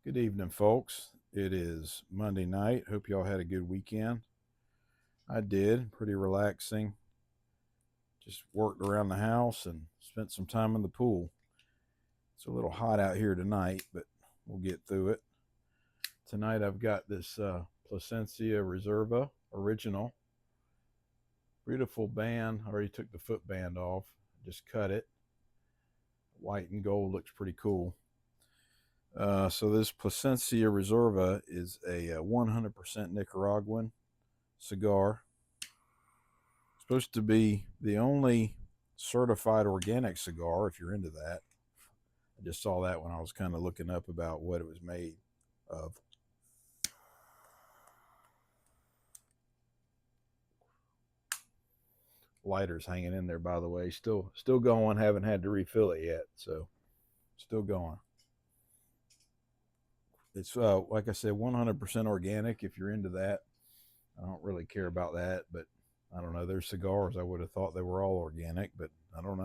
Good evening, folks. It is Monday night. Hope y'all had a good weekend. I did. Pretty relaxing. Just worked around the house and spent some time in the pool. It's a little hot out here tonight, but we'll get through it. Tonight I've got this Placencia Reserva original. Beautiful band. I already took the foot band off. Just cut it. White and gold looks pretty cool. So this Placencia Reserva is a 100% Nicaraguan cigar. Supposed to be the only certified organic cigar, if you're into that. I just saw that when I was kind of looking up about what it was made of. Lighter's hanging in there, by the way. Still going. Haven't had to refill it yet, so still going. It's like I said, 100% organic. If you're into that, I don't really care about that, but I don't know. There's cigars I would have thought they were all organic, but I don't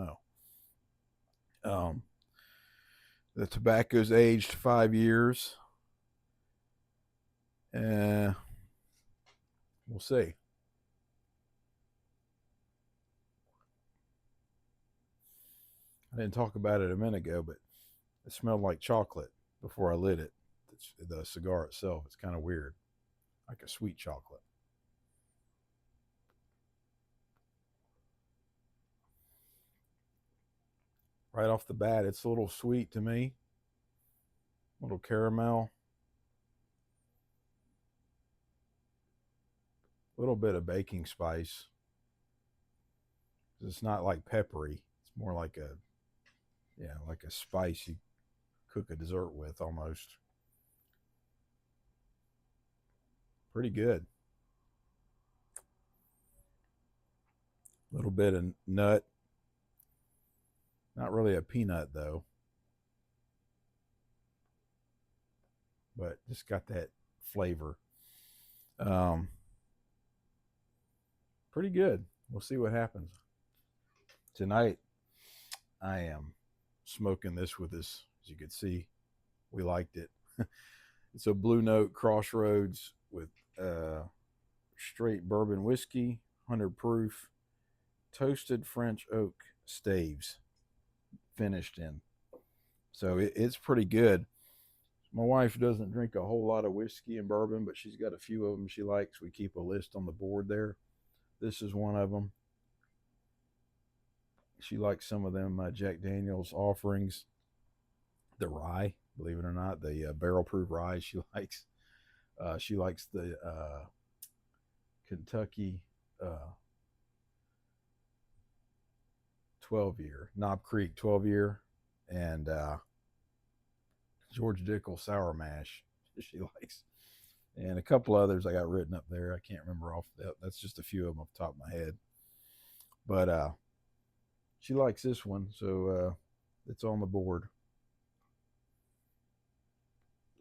know. The tobacco's aged 5 years. We'll see. I didn't talk about it a minute ago, but it smelled like chocolate before I lit it. The cigar itself, it's kind of weird, like a sweet chocolate. Right off the bat, it's a little sweet to me, a little caramel, a little bit of baking spice. It's not like peppery. It's more like like a spice you cook a dessert with almost. Pretty good. A little bit of nut. Not really a peanut though, but just got that flavor. Um, Pretty good. We'll see what happens. Tonight, I am smoking this with this. As you can see, we liked it. It's a Blue Note Crossroads with straight bourbon whiskey, 100 proof, toasted French oak staves finished in. So it's pretty good. My wife doesn't drink a whole lot of whiskey and bourbon, but she's got a few of them she likes. We keep a list on the board there. This is one of them. She likes some of them Jack Daniels offerings. The rye, believe it or not, the barrel proof rye she likes. She likes the Kentucky 12 year, Knob Creek 12 year, and George Dickel Sour Mash she likes. And a couple others I got written up there. I can't remember off that. That's just a few of them off the top of my head. But she likes this one, so it's on the board.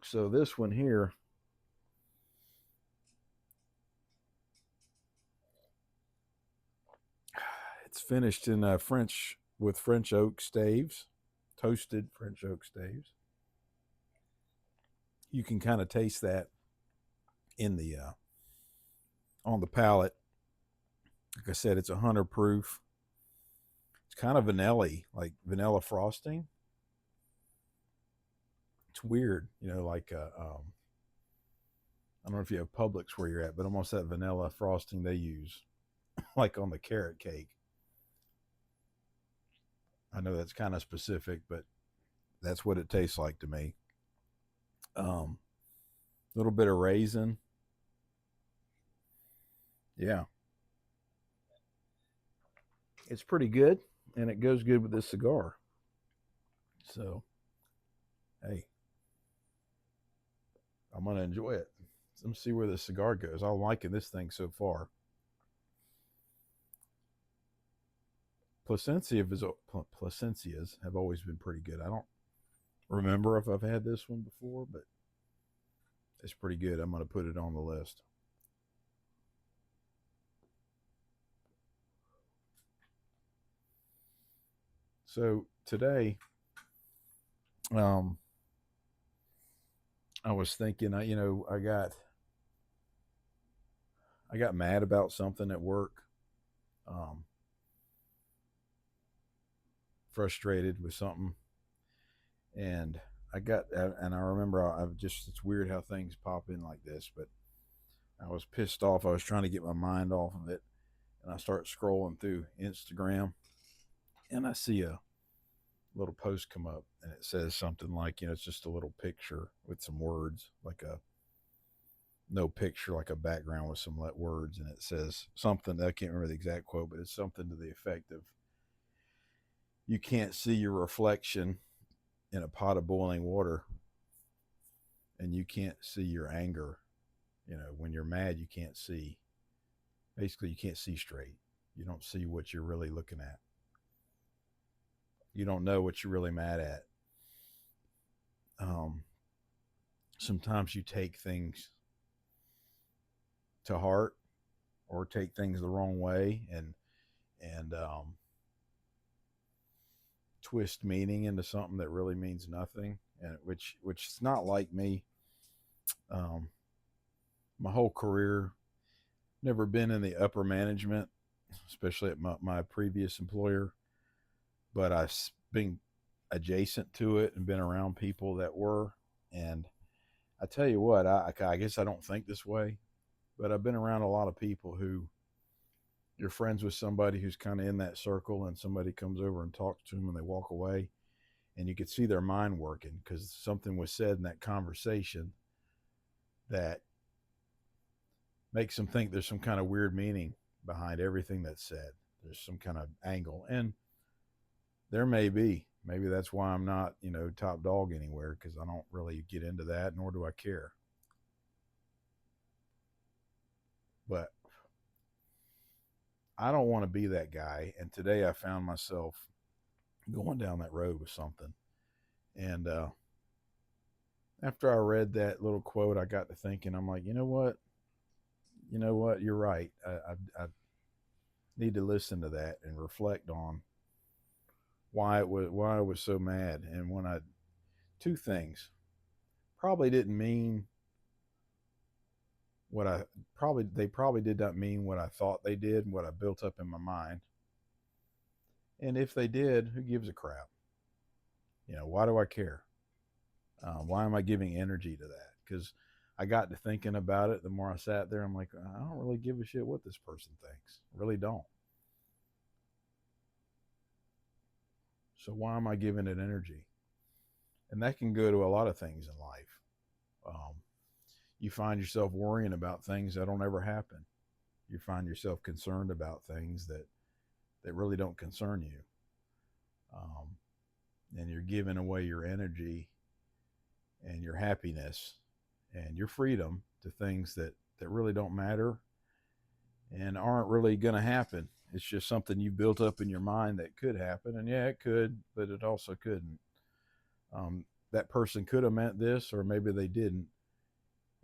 So this one here, it's finished in French with French oak staves, toasted French oak staves. You can kind of taste that in the on the palate. Like I said, it's 100 proof. It's kind of vanilla, like vanilla frosting. It's weird, like I don't know if you have Publix where you're at, but almost that vanilla frosting they use, like on the carrot cake. I know that's kind of specific, but that's what it tastes like to me. A little bit of raisin. Yeah, it's pretty good, and it goes good with this cigar. So, hey, I'm gonna enjoy it. Let me see where this cigar goes. I'm liking this thing so far. Placencias have always been pretty good. I don't remember if I've had this one before, but it's pretty good. I'm going to put it on the list. So today, um, I was thinking, I got mad about something at work, um, frustrated with something, and and I remember I've just, it's weird how things pop in like this, but I was pissed off. I was trying to get my mind off of it, and I start scrolling through Instagram, and I see a little post come up, and it says something like, it's just a little picture with some words, like a no picture, like a background with some words, and it says something. I can't remember the exact quote, but it's something to the effect of, "You can't see your reflection in a pot of boiling water, and you can't see your anger. When you're mad, you can't see. Basically, you can't see straight. You don't see what you're really looking at. You don't know what you're really mad at. Um, Sometimes you take things to heart or take things the wrong way, and twist meaning into something that really means nothing, and which is not like me. Um, my whole career, never been in the upper management, especially at my previous employer, but I've been adjacent to it and been around people that were. And I tell you what, I guess I don't think this way, but I've been around a lot of people who, you're friends with somebody who's kind of in that circle, and somebody comes over and talks to them and they walk away, and you could see their mind working because something was said in that conversation that makes them think there's some kind of weird meaning behind everything that's said. There's some kind of angle, and there may be. Maybe that's why I'm not, top dog anywhere, because I don't really get into that, nor do I care. But I don't want to be that guy. And today I found myself going down that road with something. And after I read that little quote, I got to thinking, I'm like, you know what? You know what? You're right. I need to listen to that and reflect on why I was so mad. And when I, two things, probably didn't mean what I probably they probably did not mean what I thought they did, what I built up in my mind. And if they did, who gives a crap? Why do I care? Why am I giving energy to that? Because I got to thinking about it. The more I sat there, I'm like, I don't really give a shit what this person thinks. I really don't. So why am I giving it energy? And that can go to a lot of things in life. Um, you find yourself worrying about things that don't ever happen. You find yourself concerned about things that really don't concern you. Um, and you're giving away your energy and your happiness and your freedom to things that really don't matter and aren't really going to happen. It's just something you built up in your mind that could happen. And yeah, it could, but it also couldn't. That person could have meant this, or maybe they didn't.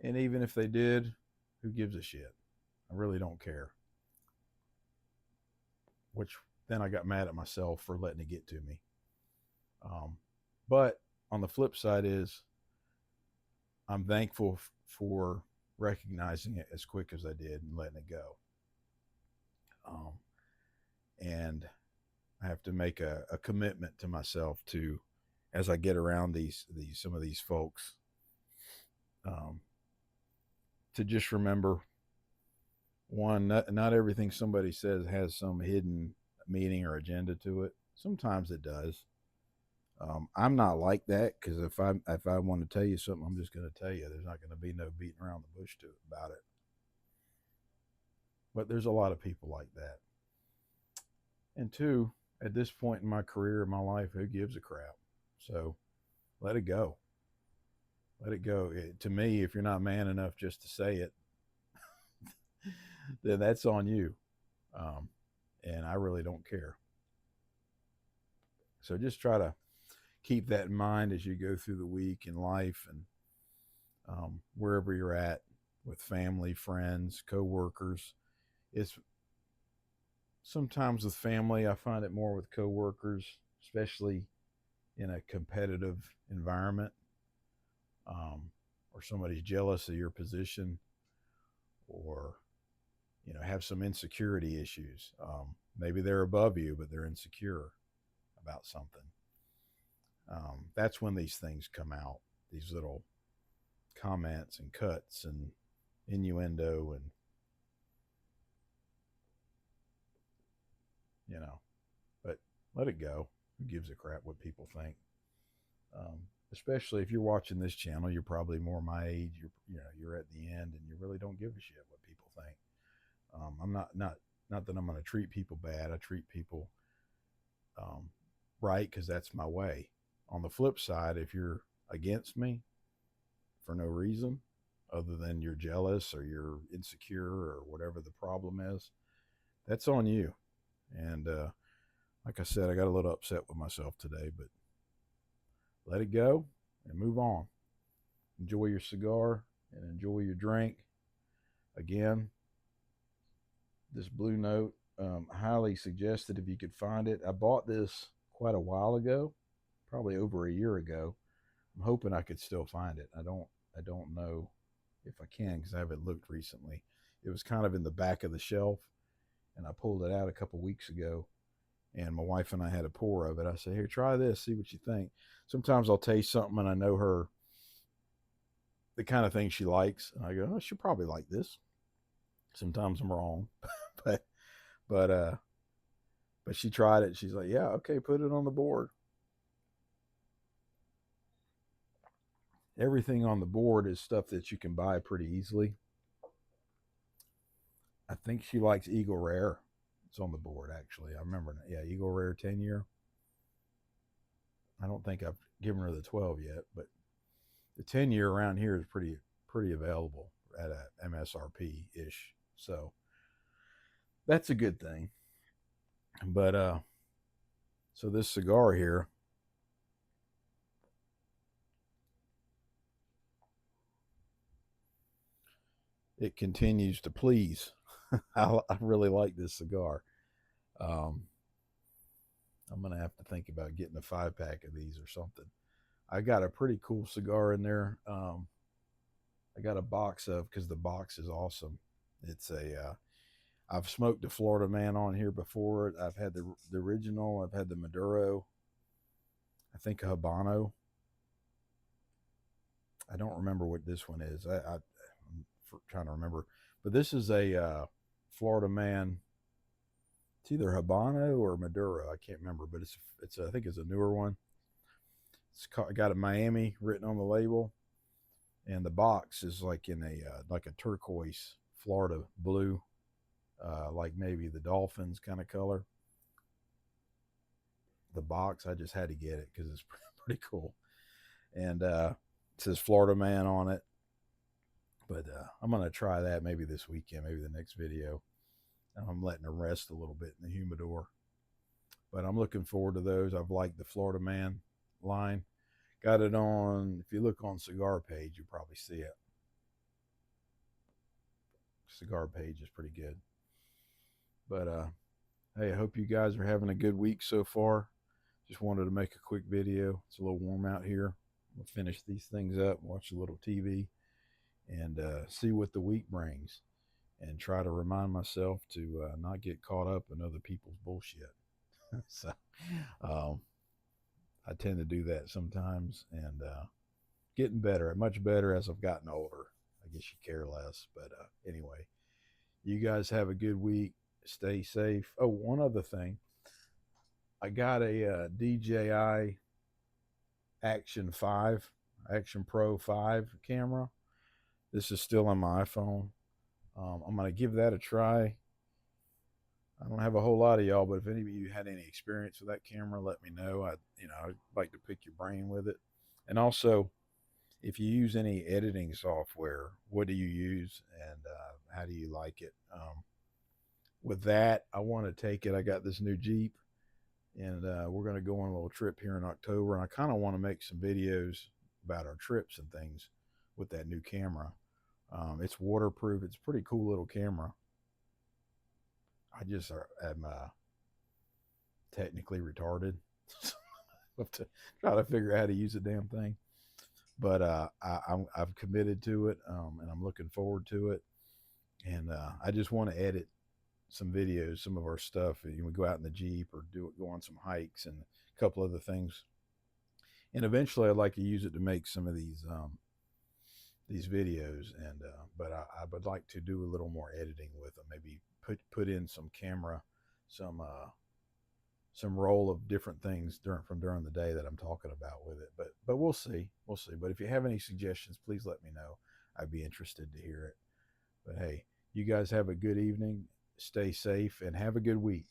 And even if they did, who gives a shit? I really don't care. Which then I got mad at myself for letting it get to me. But on the flip side is, I'm thankful for recognizing it as quick as I did and letting it go. Um, and I have to make a commitment to myself to, as I get around these some of these folks, um, to just remember, one, not everything somebody says has some hidden meaning or agenda to it. Sometimes it does. I'm not like that, because if I want to tell you something, I'm just going to tell you. There's not going to be no beating around the bush to it about it. But there's a lot of people like that. And two, at this point in my career, in my life, who gives a crap? So let it go. Let it go. To me, if you're not man enough just to say it, then that's on you. Um, and I really don't care. So just try to keep that in mind as you go through the week in life, and wherever you're at, with family, friends, coworkers. It's sometimes with family, I find it more with coworkers, especially in a competitive environment. Um, or somebody's jealous of your position, or have some insecurity issues. Maybe they're above you, but they're insecure about something. That's when these things come out. These little comments and cuts and innuendo, and but let it go. Who gives a crap what people think? Um, Especially if you're watching this channel, you're probably more my age. You're at the end, and you really don't give a shit what people think. I'm not that I'm going to treat people bad. I treat people um, right because that's my way. On the flip side, if you're against me for no reason other than you're jealous or you're insecure or whatever the problem is, that's on you. And like I said, I got a little upset with myself today, but let it go and move on. Enjoy your cigar and enjoy your drink. Again, this Blue Note, highly suggested if you could find it. I bought this quite a while ago, probably over a year ago. I'm hoping I could still find it. I don't know if I can because I haven't looked recently. It was kind of in the back of the shelf, and I pulled it out a couple weeks ago, and my wife and I had a pour of it. I said, "Here, try this, see what you think." Sometimes I'll taste something and I know her, the kind of thing she likes, and I go, "Oh, she'll probably like this." Sometimes I'm wrong, but but uh, but she tried it. She's like, "Yeah, okay, put it on the board." Everything on the board is stuff that you can buy pretty easily. I think she likes Eagle Rare. It's on the board, actually. I remember. Yeah, Eagle Rare 10-year. I don't think I've given her the 12 yet, but the 10-year around here is pretty available at a MSRP ish. So that's a good thing. But so this cigar here, it continues to please. I really like this cigar. Um, I'm gonna have to think about getting a 5-pack of these or something. I got a pretty cool cigar in there. I got a box of, because the box is awesome. It's a I've smoked the Florida Man on here before. I've had the original. I've had the Maduro. I think a Habano. I don't remember what this one is. I'm trying to remember, but this is a Florida Man. It's either Habano or Maduro. I can't remember, but it's I think it's a newer one. Got a Miami written on the label, and the box is like in a turquoise Florida blue, like maybe the Dolphins kind of color. The box, I just had to get it because it's pretty cool, and it says Florida Man on it. But I'm gonna try that maybe this weekend, maybe the next video. I'm letting it rest a little bit in the humidor, but I'm looking forward to those. I've liked the Florida Man line. Got it on. If you look on Cigar Page, you'll probably see it. Cigar Page is pretty good. But hey, I hope you guys are having a good week so far. Just wanted to make a quick video. It's a little warm out here. We'll finish these things up, watch a little TV, and see what the week brings, and try to remind myself to not get caught up in other people's bullshit. So I tend to do that sometimes, and getting better, much better as I've gotten older. I guess you care less, but anyway, you guys have a good week. Stay safe. Oh, one other thing. I got a DJI Action 5, Action Pro 5 camera. This is still on my iPhone. I'm going to give that a try. I don't have a whole lot of y'all, but if any of you had any experience with that camera, let me know. I'd like to pick your brain with it. And also, if you use any editing software, what do you use, and how do you like it? With that, I want to take it. I got this new Jeep, and we're going to go on a little trip here in October, and I kind of want to make some videos about our trips and things with that new camera. It's waterproof. It's a pretty cool little camera. I just am technically retarded. I have to try to figure out how to use the damn thing. but I've committed to it, and I'm looking forward to it. And I just want to edit some videos, some of our stuff. You know, we go out in the Jeep or go on some hikes and a couple other things. And eventually, I'd like to use it to make some of these videos. And but I would like to do a little more editing with them. Maybe put in some camera, some roll of different things during the day that I'm talking about with it. But we'll see, we'll see. But if you have any suggestions, please let me know. I'd be interested to hear it. But hey, you guys have a good evening. Stay safe and have a good week.